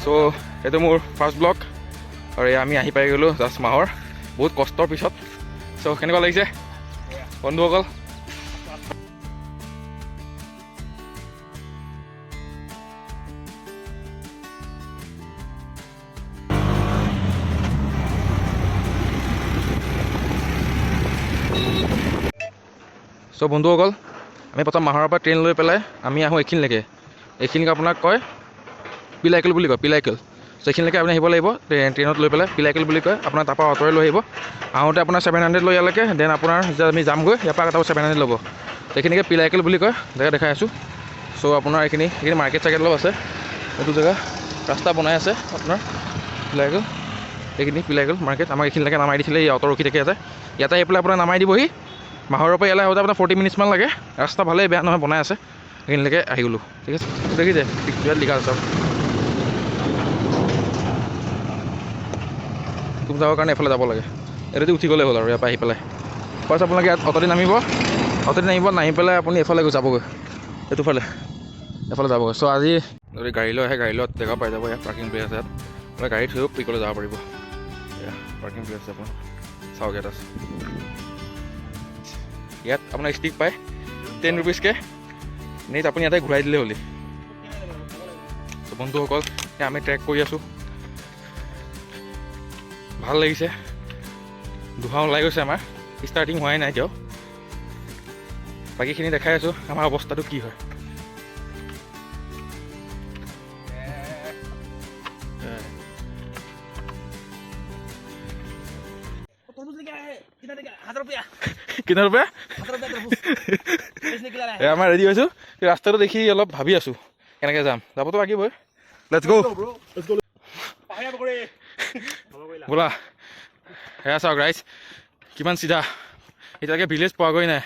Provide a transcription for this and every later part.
So এইটো মোৰ first blog আৰু আমি আহি পাই গ'লোঁ জাষ্ট মাহৰ বহুত কষ্টৰ পিছত। সো কেনেকুৱা লাগিছে বন্ধুসকল? সো বন্ধুসকল, আমি প্ৰথম মাহৰৰ পৰা ট্ৰেইন লৈ পেলাই আমি আহোঁ এইখিনিলৈকে। এইখিনিক আপোনাক কয় পিলাইকেল বুলি কয়, পিলাইকেল। চ' এইখিনিলৈকে আপুনি আহিব লাগিব ট্ৰেইনত লৈ পেলাই, পিলাইকেল বুলি কয়। আপোনাৰ তাৰপৰা অ'টোৰে লৈ আহিব। আহোঁতে আপোনাৰ 700 লৈ ইয়ালৈকে, দেন আপোনাৰ যেতিয়া আমি যামগৈ ইয়াৰ পৰা আকৌ 700 ল'ব। এইখিনিকে পিলাইকেল বুলি কয়, জেগা দেখাই আছোঁ। চ' আপোনাৰ এইখিনি মাৰ্কেট চাৰ্কেট অলপ আছে, এইটো জেগা ৰাস্তা বনাই আছে আপোনাৰ পিলাইকেল। এইখিনি পিলাইকেল মাৰ্কেট। আমাক এইখিনিলৈকে নামাই দিছিলে, এই অ'টো ৰখি থাকে ইয়াতে। ইয়াতে আহি পেলাই আপোনাৰ নামাই দিবহি। মাহৰৰ পৰা ইয়ালৈ আহোঁতে আপোনাৰ 40 মিনিটছমান লাগে। ৰাস্তা ভালেই, বেয়া নহয়, বনাই আছে। সেইখিনিলৈকে আহি গ'লোঁ, ঠিক আছে। দেখিছে ইয়াত লিখা আছে তুম যাবৰ কাৰণে এইফালে যাব লাগে। এইটো উঠি গ'লে হ'ল আৰু ইয়াৰ পৰা আহি পেলাই। ফাৰ্ষ্ট আপোনালোকে ইয়াত অ'টোদি নামিব, নামি পেলাই আপুনি এইফালে যাবগৈ, এইটোফালে এফালে যাবগৈ। চ' আজি যদি গাড়ী লৈ আহে, গাড়ী লগত জেগা পাই যাব। ইয়াত পাৰ্কিং প্লেচ আছে, ইয়াত আপোনাৰ গাড়ী থৈও পিকলৈ যাব পাৰিব। এয়া পাৰ্কিং প্লেচ আছে আপোনাৰ, চাওক ইয়াত আছে। ইয়াত আপোনাৰ ষ্টিক পায় 10 ৰুপিজকৈ, নেক্সট আপুনি ইয়াতে ঘূৰাই দিলে হ'লি। ত' বন্ধুসকল, আমি ট্ৰেক কৰি আছোঁ, ভাল লাগিছে। ধোঁৱা ওলাই গৈছে, আমাৰ ষ্টাৰ্টিং হোৱাই নাই এতিয়াও। বাকীখিনি দেখাই আছোঁ আমাৰ অৱস্থাটো কি হয়। কিমান ৰুপিয়া? আমাৰ ৰেডি হৈছোঁ, ৰাস্তাটো দেখি অলপ ভাবি আছোঁ কেনেকৈ যাম। যাবতো লাগিবই, লেটছ গো বোলা। সেয়া চাওক ৰাইজ, কিমান চিধা। এতিয়ালৈকে ভিলেজ পোৱাগৈ নাই,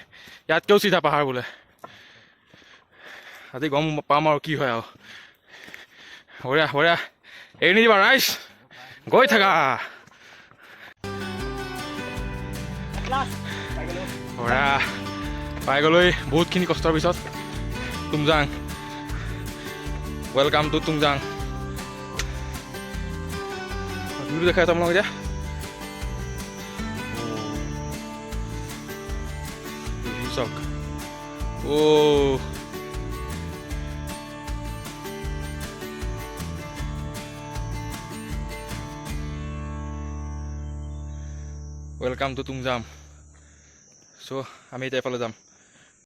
ইয়াতকৈও চিধা পাহাৰ বোলে। আজি গম পাম আৰু কি হয় আৰু। বঢ়িয়া বঢ়িয়া, এৰি নিদিবা ৰাইজ, গৈ থাকা। বঢ়িয়া, পাই গ'লৈ বহুতখিনি কষ্টৰ পিছত তুমজাং। Welcome to Tumjang. ভিউটো দেখাই আছোঁ আপোনালোক এতিয়া। চাওক, অ' ৱেলকাম টু তুমজাং। চ' আমি এতিয়া এফালে যাম।